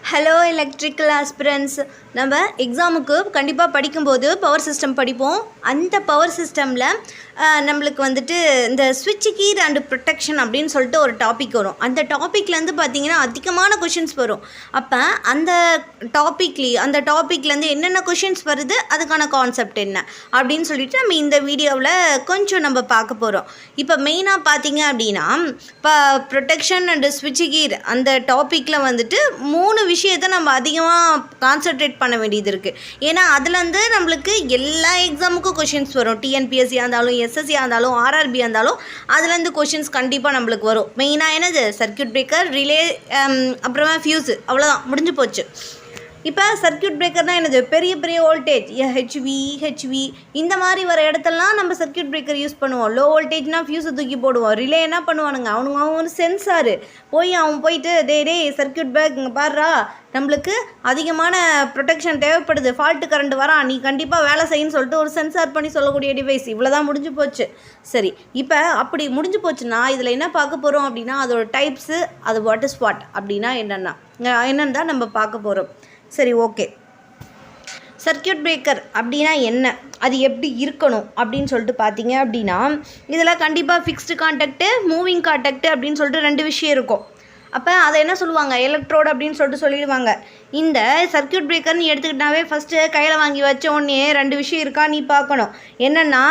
Hello electrical aspirants. நம்ம எக்ஸாமுக்கு கண்டிப்பாக படிக்கும்போது பவர் சிஸ்டம் படிப்போம். அந்த பவர் சிஸ்டமில் நம்மளுக்கு வந்துட்டு இந்த ஸ்விட்ச் கீர் அண்டு ப்ரொடெக்ஷன் அப்படின்னு சொல்லிட்டு ஒரு டாபிக் வரும். அந்த டாப்பிக்லேருந்து பார்த்திங்கன்னா அதிகமான கொஷின்ஸ் வரும். அப்போ அந்த டாப்பிக்லேருந்து என்னென்ன கொஷின்ஸ் வருது, அதுக்கான கான்செப்ட் என்ன அப்படின்னு சொல்லிட்டு நம்ம இந்த வீடியோவில் கொஞ்சம் நம்ம பார்க்க போகிறோம். இப்போ மெயினாக பார்த்திங்க அப்படின்னா, இப்போ ப்ரொடெக்ஷன் அண்டு ஸ்விட்ச் கீர் அந்த டாப்பிக்கில் வந்துட்டு 3 விஷயத்தை நம்ம அதிகமாக கான்சன்ட்ரேட் பண்ண வேண்டியது இருக்குது. ஏன்னா அதுலேருந்து நம்மளுக்கு எல்லா எக்ஸாமுக்கும் கொஷின்ஸ் வரும். டிஎன்பிஎஸ்சியாக இருந்தாலும், எஸ்எஸ்சியாக இருந்தாலும், ஆர்ஆர்பியாக இருந்தாலும் அதுலேருந்து கொஷின்ஸ் கண்டிப்பாக நம்மளுக்கு வரும். மெயினாக என்னது, சர்க்யூட் பிரேக்கர், ரிலே, அப்புறமா ஃபியூஸு, அவ்வளோதான், முடிஞ்சு போச்சு. இப்போ சர்க்யூட் பிரேக்கர்னால் என்னது, பெரிய பெரிய வோல்டேஜ் ஹெச்வி இந்த மாதிரி வர இடத்துலலாம் நம்ம சர்க்யூட் பிரேக்கர் யூஸ் பண்ணுவோம். லோ வோல்டேஜ்னால் ஃபியூஸை தூக்கி போடுவோம். ரிலே என்ன பண்ணுவானுங்க, அவங்க சென்சாரு அவன் போயிட்டு டே சர்க்யூட் பிரேக் இங்கே பாடுறா, நம்மளுக்கு அதிகமான ப்ரொடெக்ஷன் தேவைப்படுது, ஃபால்ட்டு கரண்ட் வரா, நீ கண்டிப்பாக வேலை செய்யுன்னு சொல்லிட்டு ஒரு சென்சார் பண்ணி சொல்லக்கூடிய டிவைஸ். இவ்வளோதான், முடிஞ்சு போச்சு. சரி, இப்போ அப்படி முடிஞ்சு போச்சுன்னா இதில் என்ன பார்க்க போகிறோம் அப்படின்னா, அதோட டைப்ஸு, அது வாட் இஸ் வாட் அப்படின்னா என்னென்னு தான் நம்ம பார்க்க போகிறோம். சரி, ஓகே. சர்க்யூட் பிரேக்கர் அப்படின்னா என்ன, அது எப்படி இருக்கணும் அப்படின்னு சொல்லிட்டு பார்த்தீங்க அப்படின்னா, இதில் கண்டிப்பாக ஃபிக்ஸ்டு கான்டாக்டு, மூவிங் கான்டாக்டு அப்படின்னு சொல்லிட்டு 2 விஷயம் இருக்கும். அப்போ அதை என்ன சொல்லுவாங்க, எலக்ட்ரோடு அப்படின்னு சொல்லிட்டு சொல்லிடுவாங்க. இந்த சர்க்யூட் பிரேக்கர்னு எடுத்துக்கிட்டாவே ஃபஸ்ட்டு கையில் வாங்கி வச்ச உடனே 2 விஷயம் இருக்கா நீ பார்க்கணும். என்னென்னா,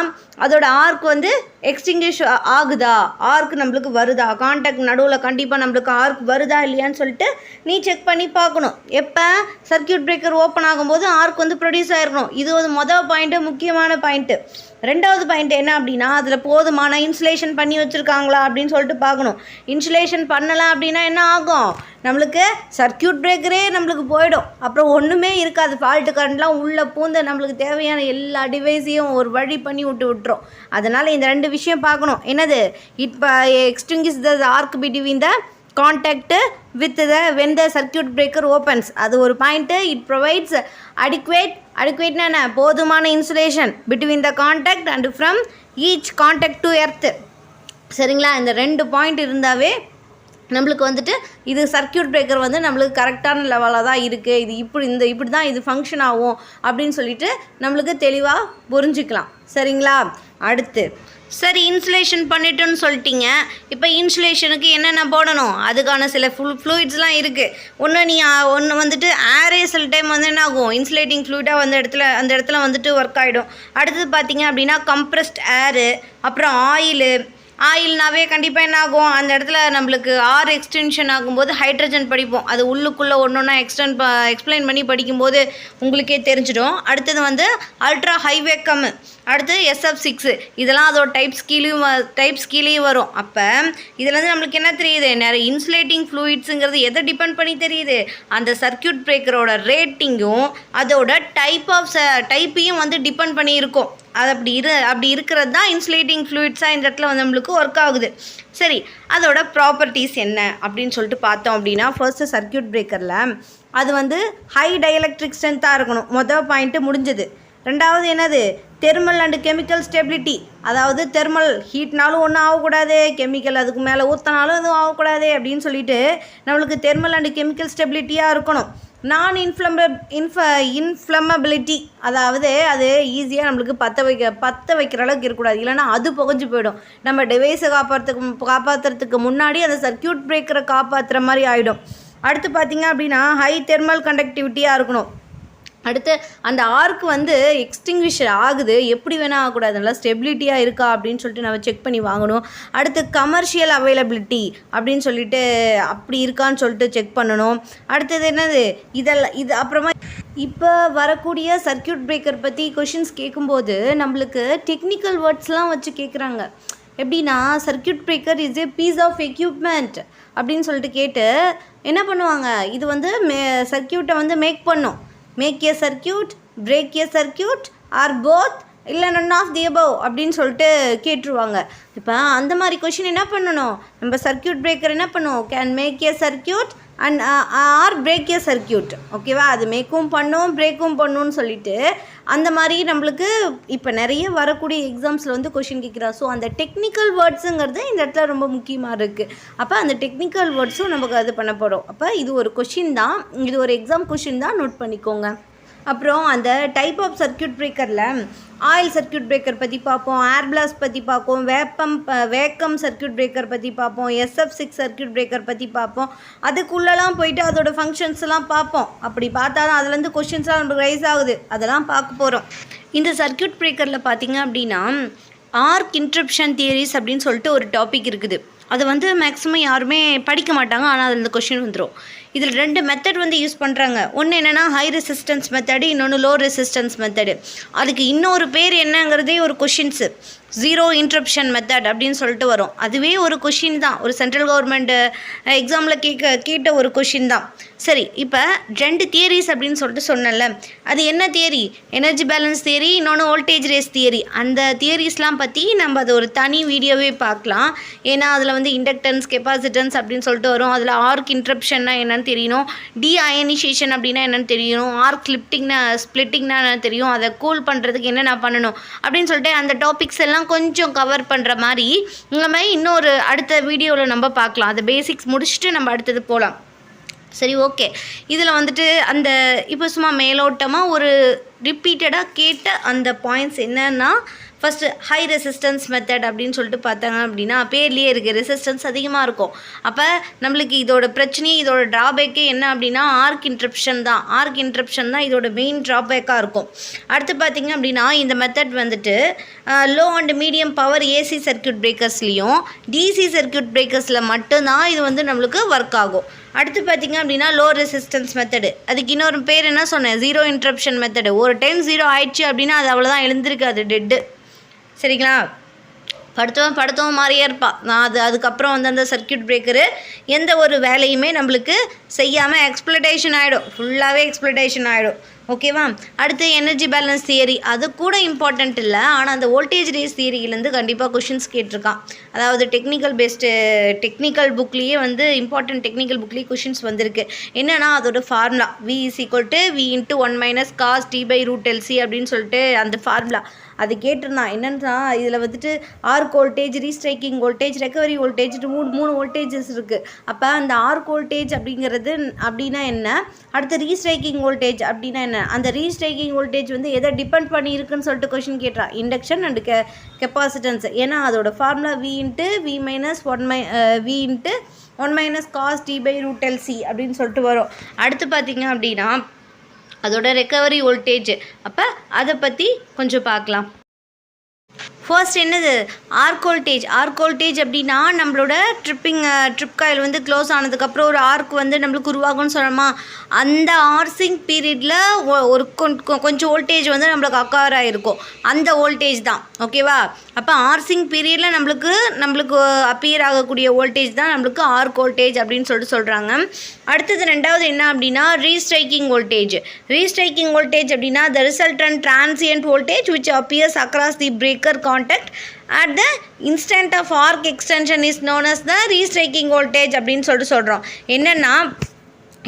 அதோட ஆர்க் வந்து எக்ஸ்டிங்கிஷ் ஆகுதா, ஆர்க் நம்மளுக்கு வருதா, கான்டாக்ட் நடுவில் கண்டிப்பாக நம்மளுக்கு ஆர்க் வருதா இல்லையான்னு சொல்லிட்டு நீ செக் பண்ணி பார்க்கணும். எப்போ சர்க்யூட் பிரேக்கர் ஓப்பன் ஆகும்போது ஆர்க் வந்து ப்ரொடியூஸ் ஆகிருக்கணும். இது ஒரு மொதல் பாயிண்ட்டு, முக்கியமான பாயிண்ட்டு. 2வது பாயிண்ட் என்ன அப்படின்னா, அதில் போதுமான இன்சுலேஷன் பண்ணி வச்சுருக்காங்களா அப்படின்னு சொல்லிட்டு பார்க்கணும். இன்சுலேஷன் பண்ணலாம் அப்படின்னா என்ன ஆகும், நம்மளுக்கு சர்க்யூட் பிரேக்கரே நம்மளுக்கு போயிடும். அப்புறம் ஒன்றுமே இருக்காது, ஃபால்ட்டு கரண்ட்லாம் உள்ளே பூந்து நம்மளுக்கு தேவையான எல்லா டிவைஸையும் ஒரு வழி பண்ணி விட்டுரும். அதனால் இந்த 2 விஷயம் பார்க்கணும். என்னது, இப்போ extinguish the arc between the contact with the when the circuit breaker opens, அது ஒரு பாயிண்ட்டு. இட் ப்ரொவைட்ஸ் அடிக்குவேட்னா என்ன, போதுமான insulation between the contact and from each contact to earth. சரிங்களா, இந்த 2 பாயிண்ட் இருந்தாவே நம்மளுக்கு வந்துட்டு இது சர்க்யூட் பிரேக்கர் வந்து நம்மளுக்கு கரெக்டான லெவலாக தான் இருக்குது, இது இப்படி தான் இது ஃபங்க்ஷன் ஆகும் அப்படின்னு சொல்லிட்டு நம்மளுக்கு தெளிவாக புரிஞ்சுக்கலாம். சரிங்களா, அடுத்து சரி, இன்சுலேஷன் பண்ணிட்டோன்னு சொல்லிட்டீங்க. இப்போ இன்சுலேஷனுக்கு என்னென்ன போடணும், அதுக்கான சில ஃப்ளூயிட்ஸ்லாம் இருக்குது. ஒன்று வந்துட்டு ஏரே சில டைம் வந்து என்ன ஆகும், இன்சுலேட்டிங் ஃப்ளூயிடாக அந்த இடத்துல வந்துட்டு ஒர்க் ஆகிடும். அடுத்தது பார்த்திங்க அப்படின்னா கம்ப்ரஸ்ட் ஏரு, அப்புறம் ஆயில்னாவே கண்டிப்பாக என்ன ஆகும், அந்த இடத்துல நம்மளுக்கு ஆர் எக்ஸ்டென்ஷன் ஆகும்போது ஹைட்ரஜன் படிப்போம். அது உள்ளுக்குள்ளே ஒன்றா எக்ஸ்பிளைன் பண்ணி படிக்கும்போது உங்களுக்கே தெரிஞ்சிடும். அடுத்தது வந்து அல்ட்ரா ஹைவேக்கம், அடுத்து SF6, இதெல்லாம் அதோட டைப்ஸ் கீழேயும் வரும். அப்போ இதில் வந்து நம்மளுக்கு என்ன தெரியுது, நிறைய இன்சுலேட்டிங் ஃப்ளூயிட்ஸுங்கிறது எதை டிபெண்ட் பண்ணி தெரியுது, அந்த சர்க்யூட் பிரேக்கரோட ரேட்டிங்கும் அதோட டைப்பையும் வந்து டிபெண்ட் பண்ணி இருக்கும். அது அப்படி இருக்கிறது தான் இன்சுலேட்டிங் ஃப்ளூயிட்ஸாக இந்த இடத்துல வந்து நம்மளுக்கு ஒர்க் ஆகுது. சரி, அதோட ப்ராப்பர்ட்டிஸ் என்ன அப்படின்னு சொல்லிட்டு பார்த்தோம் அப்படின்னா, ஃபர்ஸ்ட்டு சர்க்யூட் பிரேக்கரில் அது வந்து ஹை டைஎலக்ட்ரிக் ஸ்ட்ரென்த்தாக இருக்கணும். மொதல் பாயிண்ட்டு முடிஞ்சது. 2வது என்னது, தெர்மல் அண்டு கெமிக்கல் ஸ்டெபிலிட்டி, அதாவது தெர்மல் ஹீட்னாலும் ஒன்றும் ஆகக்கூடாது, கெமிக்கல் அதுக்கு மேலே ஊற்றினாலும் எதுவும் ஆகக்கூடாது அப்படின்னு சொல்லிட்டு நம்மளுக்கு தெர்மல் அண்டு கெமிக்கல் ஸ்டெபிலிட்டியாக இருக்கணும். நான் இன்ஃப்ளமபிலிட்டி, அதாவது அது ஈஸியாக நம்மளுக்கு பற்ற வைக்கிற அளவுக்கு இருக்கக்கூடாது, இல்லைனா அது புகஞ்சு போயிடும். நம்ம டிவைஸை காப்பாற்றுறதுக்கு முன்னாடி அந்த சர்க்யூட் பிரேக்கரை காப்பாற்றுற மாதிரி ஆகிடும். அடுத்து பார்த்திங்க அப்படின்னா ஹை தெர்மல் கண்டக்டிவிட்டியாக இருக்கணும். அடுத்து அந்த ஆர்க் வந்து எக்ஸ்டிங்விஷ் ஆகுது, எப்படி வேணால் ஆகக்கூடாது, நல்லா ஸ்டெபிலிட்டியாக இருக்கா அப்படின்னு சொல்லிட்டு நம்ம செக் பண்ணி வாங்கணும். அடுத்து கமர்ஷியல் அவைலபிலிட்டி அப்படின்னு சொல்லிட்டு அப்படி இருக்கான்னு சொல்லிட்டு செக் பண்ணணும். அடுத்தது என்னது, இது அப்புறமா இப்போ வரக்கூடிய சர்க்யூட் பிரேக்கர் பற்றி கொஷின்ஸ் கேட்கும்போது நம்மளுக்கு டெக்னிக்கல் வேர்ட்ஸ்லாம் வச்சு கேட்குறாங்க. எப்படின்னா, circuit breaker is a piece of equipment அப்படின்னு சொல்லிட்டு கேட்டு என்ன பண்ணுவாங்க, இது வந்து சர்க்யூட்டை வந்து make a circuit, break a circuit, or both, இல்லை நன் ஆஃப் தி அபவ் அப்படின்னு சொல்லிட்டு கேட்டுருவாங்க. இப்போ அந்த மாதிரி கொஷின் என்ன பண்ணணும், நம்ம சர்க்யூட் பிரேக்கர் என்ன பண்ணுவோம், can make a circuit, and or break a circuit. ஓகேவா, அது மேக்கும் பண்ணும் பிரேக்கும் பண்ணுன்னு சொல்லிட்டு அந்த மாதிரி நம்மளுக்கு இப்போ நிறைய வரக்கூடிய எக்ஸாம்ஸில் வந்து கொஷின் கேட்குறா. ஸோ அந்த டெக்னிக்கல் வேர்ட்ஸுங்கிறது இந்த இடத்துல ரொம்ப முக்கியமாக இருக்குது. அப்போ அந்த டெக்னிக்கல் வேர்ட்ஸும் நமக்கு அது பண்ணப்படும். அப்போ இது ஒரு கொஷின் தான், இது ஒரு எக்ஸாம் கொஷின் தான், நோட் பண்ணிக்கோங்க. அப்புறம் அந்த டைப் ஆஃப் சர்க்கியூட் பிரேக்கரில் ஆயில் சர்க்கியூட் பிரேக்கர் பற்றி பார்ப்போம், ஏர் பிளாஸ்ட் பற்றி பார்ப்போம், வேக்கம் சர்க்கியூட் பிரேக்கர் பற்றி பார்ப்போம், SF6 சர்க்கியூட் பிரேக்கர் பற்றி பார்ப்போம். அதுக்குள்ளெல்லாம் போயிட்டு அதோட ஃபங்க்ஷன்ஸ்லாம் பார்ப்போம். அப்படி பார்த்தா தான் அதுலேருந்து கொஷின்ஸ்லாம் நமக்கு ரைஸ் ஆகுது, அதெல்லாம் பார்க்க போகிறோம். இந்த சர்க்கியூட் பிரேக்கரில் பார்த்திங்க அப்படின்னா ஆர்க் இன்ட்ரப்ஷன் தியரிஸ் அப்படின்னு சொல்லிட்டு ஒரு டாபிக் இருக்குது. அது வந்து மேக்ஸிமம் யாருமே படிக்க மாட்டாங்க, ஆனால் அதில் இந்த கொஷின் வந்துடும். இதில் 2 மெத்தட் வந்து யூஸ் பண்ணுறாங்க. ஒன்று என்னென்னா ஹை ரெசிஸ்டன்ஸ் மெத்தடு, இன்னொன்று லோ ரெசிஸ்டன்ஸ் மெத்தடு. அதுக்கு இன்னொரு பேர் என்னங்கிறதே ஒரு கொஷின்ஸு, ஜீரோ இன்ட்ரப்ஷன் மெத்தட் அப்படின்னு சொல்லிட்டு வரும். அதுவே ஒரு கொஷின் தான், ஒரு சென்ட்ரல் கவர்மெண்ட் எக்ஸாமில் கேட்ட ஒரு கொஷின் தான். சரி, இப்போ 2 தியரிஸ் அப்படின்னு சொல்லிட்டு சொன்னல, அது என்ன தியரி? எனர்ஜி பேலன்ஸ் தியரி, இன்னொன்று வோல்டேஜ் ரேஸ் தியரி. அந்த தியரிஸ்லாம் பற்றி நம்ம அது ஒரு தனி வீடியோவே பார்க்கலாம். ஏன்னா அதில் வந்து இண்டக்டன்ஸ், கெப்பாசிட்டன்ஸ் அப்படின்னு சொல்லிட்டு வரும். அதில் ஆர்க் இன்ட்ரப்ஷன்னா என்னென்னு தெரியணும், டீஅயனைசேஷன் அப்படின்னா என்னென்னு தெரியணும், ஆர்க் ஸ்பிளிட்டிங்னா என்னென்னு தெரியும், அதை கூல் பண்ணுறதுக்கு என்னென்ன பண்ணணும் அப்படின்னு சொல்லிட்டு அந்த டாபிக்ஸ் எல்லாம் கொஞ்சம் கவர் பண்ணுற மாதிரி நம்ம இன்னொரு அடுத்த வீடியோவில் நம்ம பார்க்கலாம். அந்த பேசிக்ஸ் முடிச்சுட்டு நம்ம அடுத்தது போகலாம். சரி, ஓகே. இதில் வந்துட்டு அந்த இப்போ சும்மா மேலோட்டமாக ஒரு ரிப்பீட்டடாக கேட்ட அந்த பாயிண்ட்ஸ் என்னன்னா, ஃபஸ்ட்டு ஹை ரெசிஸ்டன்ஸ் மெத்தட் அப்படின்னு சொல்லிட்டு பார்த்தாங்க அப்படின்னா பேர்லேயே இருக்குது, ரெசிஸ்டன்ஸ் அதிகமாக இருக்கும். அப்போ நம்மளுக்கு இதோட பிரச்சனையே, இதோட ட்ராபேக்கே என்ன அப்படின்னா ஆர்க் இன்ட்ரப்ஷன் தான். ஆர்க் இன்ட்ரப்ஷன் தான் இதோட மெயின் ட்ராபேக்காக இருக்கும். அடுத்து பார்த்திங்க அப்படின்னா இந்த மெத்தட் வந்துட்டு low and medium power AC circuit பிரேக்கர்ஸ்லேயும் டிசி சர்க்கியூட் பிரேக்கர்ஸில் மட்டும்தான் இது வந்து நம்மளுக்கு ஒர்க் ஆகும். அடுத்து பார்த்திங்க அப்படின்னா லோ ரெசிஸ்டன்ஸ் மெத்தடு, அதுக்கு இன்னொரு பேர் என்ன சொன்னேன், ஜீரோ இன்ட்ரப்ஷன் மெத்தடு. ஒரு டைம் ஜீரோ ஆயிடுச்சு அப்படின்னா அது அவ்வளோதான், எழுந்திருக்கு, அது டெட்டு. சரிங்களா, படுத்தவன் மாதிரியே இருப்பாள். அதுக்கப்புறம் வந்து அந்த சர்க்கியூட் பிரேக்கரு எந்த ஒரு வேலையுமே நம்மளுக்கு செய்யாமல் எக்ஸ்ப்ளோட்டேஷன் ஆகிடும், ஃபுல்லாகவே எக்ஸ்ப்ளோட்டேஷன் ஆகிடும். ஓகேவா. அடுத்து எனர்ஜி பேலன்ஸ் தியரி, அது கூட இம்பார்ட்டண்ட் இல்லை, ஆனால் அந்த வோல்டேஜ் ரேஸ் தியரியிலேருந்து கண்டிப்பாக கொஷின்ஸ் கேட்டிருக்கான். அதாவது டெக்னிக்கல் புக்லேயே வந்து இம்பார்ட்டன்ட் டெக்னிக்கல் புக்லேயே கொஷின்ஸ் வந்திருக்கு. என்னென்னா அதோட formula V = V × 1 - cos T/√LC அப்படின்னு சொல்லிட்டு அந்த ஃபார்முலா அது கேட்டிருந்தான். என்னென்னா இதில் வந்துட்டு arc voltage, restriking voltage, recovery voltage, மூணு வோல்டேஜஸ் இருக்குது. அப்போ அந்த ஆர்க் வோல்டேஜ் அப்படின்னா என்ன, அடுத்து ரீஸ்ட்ரைக்கிங் வோல்டேஜ் அப்படின்னா என்ன, அந்த ரீஸ்ட்ரைக்கிங் வோல்டேஜ் வந்து எதை டிபெண்ட் பண்ணி இருக்குன்னு சொல்லிட்டு கொஷின் கேட்குறான், இண்டக்ஷன் அண்ட் கெப்பாசிட்டன்ஸ். ஏன்னா அதோட ஃபார்முலா V × 1 - cos T/√LC அப்படின்னு சொல்லிட்டு வரும். அடுத்து பார்த்திங்க அப்படின்னா அதோட ரெக்கவரி வோல்டேஜ், அப்போ அதை பற்றி கொஞ்சம் பார்க்கலாம். ஃபர்ஸ்ட் என்னது, ஆர்க் வோல்டேஜ் அப்படின்னா நம்மளோட ட்ரிப் காயில் வந்து க்ளோஸ் ஆனதுக்கப்புறம் ஒரு ஆர்க் வந்து நம்மளுக்கு உருவாகும்னு சொல்லணுமா, அந்த ஆர்சிங் பீரியடில் ஒரு கொஞ்சம் வோல்டேஜ் வந்து நம்மளுக்கு அக்கார் ஆகிருக்கும், அந்த வோல்டேஜ் தான். ஓகேவா. அப்போ ஆர்சிங் பீரியடில் நம்மளுக்கு அப்பியர் ஆகக்கூடிய வோல்டேஜ் தான் நம்மளுக்கு ஆர்க் வோல்டேஜ் அப்படின்னு சொல்கிறாங்க. அடுத்தது 2வது என்ன அப்படின்னா ரீஸ்ட்ரைக்கிங் வோல்டேஜ் அப்படின்னா the resultant transient voltage which appears across the breaker contact at the instant of arc extension is known as the restriking voltage அப்படின்னு சொல்கிறோம். என்னென்னா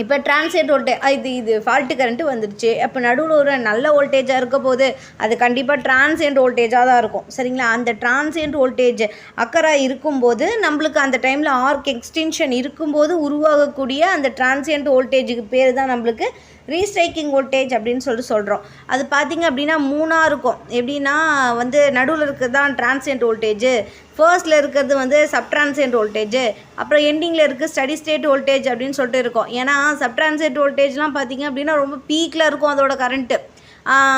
இப்போ டிரான்சியன்ட் வோல்டேஜ், இது ஃபால்ட்டு கரண்ட்டு வந்துடுச்சு, அப்போ நடுவில் ஒரு நல்ல வோல்டேஜாக இருக்க போது அது கண்டிப்பாக டிரான்சியன்ட் வோல்டேஜாக தான் இருக்கும். சரிங்களா, அந்த டிரான்சியன்ட் வோல்டேஜ் அக்கராக இருக்கும்போது நம்மளுக்கு அந்த டைமில் ஆர்க் எக்ஸ்டென்ஷன் இருக்கும்போது உருவாகக்கூடிய அந்த டிரான்சியன்ட் வோல்டேஜுக்கு பேர் தான் நம்மளுக்கு ரீஸ்ட்ரைக்கிங் வோல்டேஜ் அப்படின்னு சொல்கிறோம். அது பார்த்திங்க அப்படின்னா 3ஆக இருக்கும். எப்படின்னா வந்து நடுவில் இருக்கிறது தான் டிரான்சியன்ட் வோல்டேஜ், ஃபர்ஸ்ட்டில் இருக்கிறது வந்து சப்ட்ரான்சியன்ட் வோல்டேஜ், அப்புறம் எண்டிங்கில் இருக்குது ஸ்டடி ஸ்டேட் வோல்டேஜ் அப்படின்னு சொல்லிட்டு இருக்கும். ஏன்னா சப்ட்ரான்சியன்ட் வோல்டேஜ்லாம் பார்த்திங்க அப்படின்னா ரொம்ப பீக்கில் இருக்கும் அதோட கரண்ட்டு.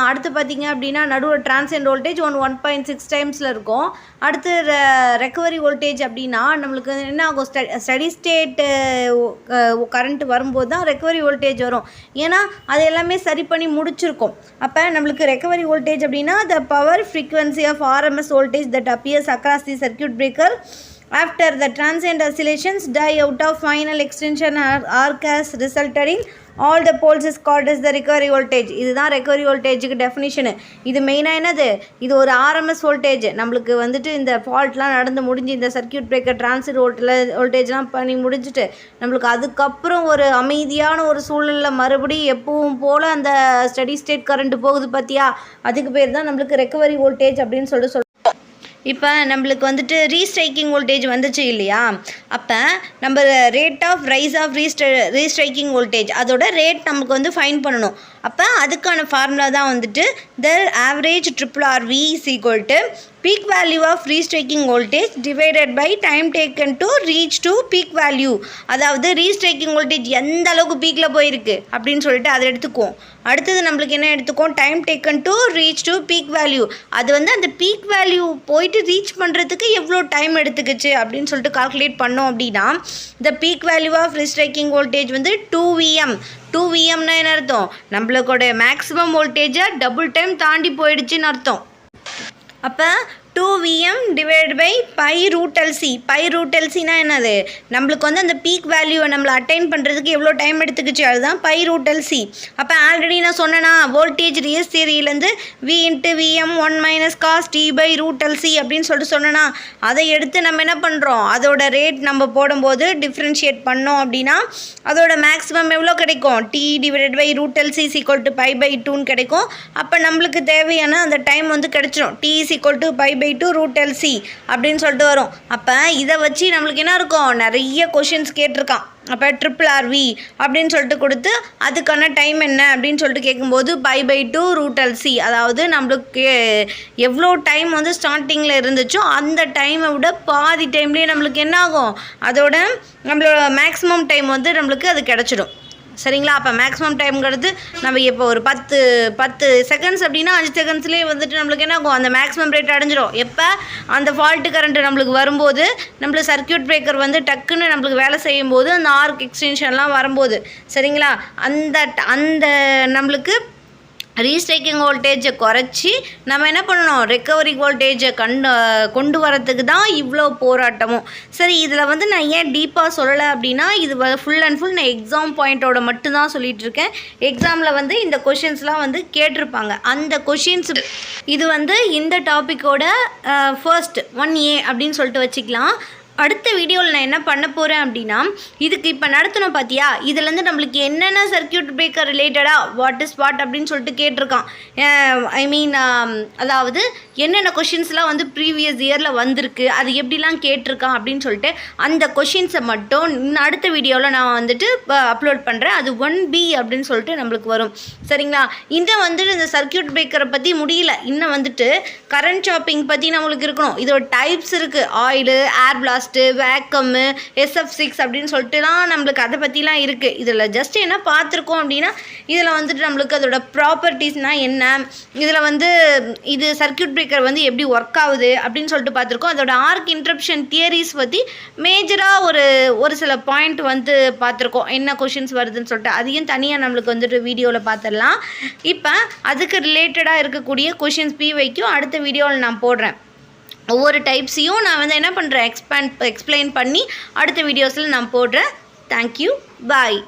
அடுத்து பார்த்திங்க அப்படின்னா நடுவில் டிரான்சியன்ட் வோல்டேஜ் 1.6 டைம்ஸில் இருக்கும். அடுத்து ரெக்கவரி வோல்டேஜ் அப்படின்னா நம்மளுக்கு என்ன ஆகும், ஸ்டடி ஸ்டேட்டு கரண்ட் வரும்போது தான் ரெக்கவரி வோல்டேஜ் வரும். ஏன்னா அது எல்லாமே சரி பண்ணி முடிச்சிருக்கும். அப்போ நம்மளுக்கு ரெக்கவரி வோல்டேஜ் அப்படின்னா the power frequency of RMS voltage that appears across the circuit breaker After the transient oscillations die out of final extension arc has resulted in all the poles is called as the recovery voltage. இதுதான் recovery voltageக்கு டெஃபினிஷனு. இது மெயினாக என்னது, இது ஒரு RMS voltage. நம்மளுக்கு வந்துட்டு இந்த ஃபால்ட்லாம் நடந்து முடிஞ்சு இந்த சர்க்கியூட் பிரேக்கர் டிரான்சிட் வோல்டேஜ்லாம் பண்ணி முடிஞ்சுட்டு நம்மளுக்கு அதுக்கப்புறம் ஒரு அமைதியான ஒரு சூழ்நிலை மறுபடியும் எப்பவும் போல் அந்த ஸ்டடி ஸ்டேட் கரண்ட் போகுது பார்த்தியா, அதுக்கு பேர் தான் நம்மளுக்கு ரெக்கவரி வோல்டேஜ் அப்படின்னு சொல்கிறோம். இப்போ நம்மளுக்கு வந்துட்டு ரீஸ்ட்ரைக்கிங் வோல்டேஜ் வந்துச்சு இல்லையா, அப்போ நம்ம rate of rise of restriking voltage அதோட ரேட் நமக்கு வந்து ஃபைன் பண்ணணும். அப்போ அதுக்கான ஃபார்முலா தான் வந்துட்டு the average RRV is equal to peak value of restriking voltage divided by time taken to reach to peak value. அதாவது ரீஸ்ட்ரைக்கிங் வோல்டேஜ் எந்த அளவுக்கு பீக்கில் போயிருக்கு அப்படின்னு சொல்லிட்டு அதை எடுத்துக்குவோம். அடுத்தது நம்மளுக்கு என்ன எடுத்துக்கோம், time taken to reach to peak value. அது வந்து அந்த பீக் வேல்யூ போயிட்டு ரீச் பண்ணுறதுக்கு எவ்வளோ டைம் எடுத்துக்கிச்சு அப்படின்னு சொல்லிட்டு கால்குலேட் பண்ணோம் அப்படின்னா இந்த peak value of restriking voltage வந்து 2Vm. 2Vmனா என்ன அர்த்தம், நம்மளுக்கோட மேக்ஸிமம் வோல்டேஜை டபுள் டைம் தாண்டி போயிடுச்சுன்னு அர்த்தம். அப்போ 2Vm டிவைட் பை π√LC. π√LCனா என்னது, நம்மளுக்கு வந்து அந்த பீக் வேல்யூவை நம்மளை அட்டைன் பண்ணுறதுக்கு எவ்வளோ டைம் எடுத்துக்கிச்சு, அதுதான் π√LC. அப்போ ஆல்ரெடி நான் சொன்னேன்னா voltage reus தியரியிலேருந்து V × Vm 1 - cos t/√LC அப்படின்னு சொல்லிட்டு சொன்னேன்னா அதை எடுத்து நம்ம என்ன பண்ணுறோம், அதோட ரேட் நம்ம போடும்போது டிஃப்ரென்ஷியேட் பண்ணோம் அப்படின்னா அதோட மேக்ஸிமம் எவ்வளோ கிடைக்கும், t / √LC is equal to π/2ன்னு கிடைக்கும். அப்போ நம்மளுக்கு தேவையான அந்த டைம் வந்து கிடைச்சிடும், t is equal to π/2 √LC அப்படின்னு சொல்லிட்டு வரும். அப்போ இதை வச்சு நம்மளுக்கு என்ன இருக்கும், நிறைய கொஷின்ஸ் கேட்டிருக்கான். அப்போ RRV அப்படின்னு சொல்லிட்டு கொடுத்து அதுக்கான டைம் என்ன அப்படின்னு சொல்லிட்டு கேட்கும்போது π/2 √LC, அதாவது நம்மளுக்கு எவ்வளோ டைம் வந்து ஸ்டார்டிங்கில் இருந்துச்சோ அந்த டைமை விட பாதி டைம்லேயே நம்மளுக்கு என்ன ஆகும், அதோட நம்மளோட மேக்ஸிமம் டைம் வந்து நம்மளுக்கு அது கிடச்சிடும். சரிங்களா. அப்போ மேக்ஸிமம் டைம்ங்கிறது நம்ம இப்போ ஒரு 10 செகண்ட்ஸ் அப்படின்னா 5 செகண்ட்ஸ்லேயே வந்துட்டு நம்மளுக்கு என்ன ஆகும், அந்த மேக்ஸிமம் ரேட் அடைஞ்சிடும். எப்போ அந்த ஃபால்ட்டு கரண்ட்டு நம்மளுக்கு வரும்போது, நம்மளுக்கு சர்க்கியூட் பிரேக்கர் வந்து டக்குன்னு நம்மளுக்கு வேலை செய்யும் போது அந்த ஆர்க் எக்ஸ்டென்ஷன்லாம் வரும்போது, சரிங்களா, அந்த நம்மளுக்கு ரீஸ்ட்ரைக்கிங் வோல்டேஜை குறைச்சி நம்ம என்ன பண்ணணும், ரெக்கவரி வோல்டேஜை கொண்டு வரத்துக்கு தான் இவ்வளோ போராட்டமும். சரி, இதில் வந்து நான் ஏன் டீப்பாக சொல்லலை அப்படின்னா இது ஃபுல் அண்ட் ஃபுல் நான் எக்ஸாம் பாயிண்ட்டோட மட்டும்தான் சொல்லிகிட்டு இருக்கேன். எக்ஸாமில் வந்து இந்த கொஷின்ஸ்லாம் வந்து கேட்டிருப்பாங்க. அந்த கொஷின்ஸ் இது வந்து இந்த டாப்பிக்கோட ஃபர்ஸ்ட் 1A அப்படின்னு சொல்லிட்டு வச்சுக்கலாம். அடுத்த வீடியோவில் நான் என்ன பண்ண போகிறேன் அப்படின்னா, இதுக்கு இப்போ நடத்தணும் பார்த்தியா, இதுலேருந்து நம்மளுக்கு என்னென்ன சர்க்கியூட் பிரேக்கர் ரிலேட்டடாக வாட் இஸ் வாட் அப்படின்னு சொல்லிட்டு கேட்டிருக்கான். ஐ மீன் அதாவது என்னென்ன கொஷின்ஸ்லாம் வந்து ப்ரீவியஸ் இயரில் வந்திருக்கு, அது எப்படிலாம் கேட்டிருக்கான் அப்படின்னு சொல்லிட்டு அந்த கொஷின்ஸை மட்டும் அடுத்த வீடியோவில் நான் வந்துட்டு அப்லோட் பண்ணுறேன். அது 1B அப்படின்னு சொல்லிட்டு நம்மளுக்கு வரும். சரிங்களா. இன்னும் வந்துட்டு இந்த சர்க்கியூட் பிரேக்கரை பற்றி முடியல, இன்னும் வந்துட்டு கரண்ட் சாப்பிங் பற்றி நம்மளுக்கு இருக்கணும். இதோட டைப்ஸ் இருக்குது, ஆயிலு, ஏர் பிளாஸ்ட், வேக்கம்மு, SF6 அப்படின்னு சொல்லிட்டுலாம் நம்மளுக்கு அதை பற்றிலாம் இருக்குது. இதில் ஜஸ்ட் என்ன பார்த்துருக்கோம் அப்படின்னா இதில் வந்துட்டு நம்மளுக்கு அதோட ப்ராப்பர்ட்டிஸ்னால் என்ன, இதில் வந்து இது சர்க்கியூட் பிரேக்கர் வந்து எப்படி ஒர்க் ஆகுது அப்படின்னு சொல்லிட்டு பார்த்துருக்கோம். அதோட ஆர்க் இன்டரப்ஷன் தியரிஸ் பற்றி மேஜராக ஒரு சில பாயிண்ட் வந்து பார்த்துருக்கோம், என்ன கொஷின்ஸ் வருதுன்னு சொல்லிட்டு. அதையும் தனியாக நம்மளுக்கு வந்துட்டு வீடியோவில் பார்த்துடலாம். இப்போ அதுக்கு ரிலேட்டடாக இருக்கக்கூடிய கொஷின்ஸ் PYQ அடுத்த வீடியோவில் நான் போடுறேன். ஒவ்வொரு டைப்ஸையும் நான் வந்து என்ன பண்ணுறேன், எக்ஸ்பிளைன் பண்ணி அடுத்த வீடியோஸில் நான் போடுறேன். தேங்க்யூ, பாய்.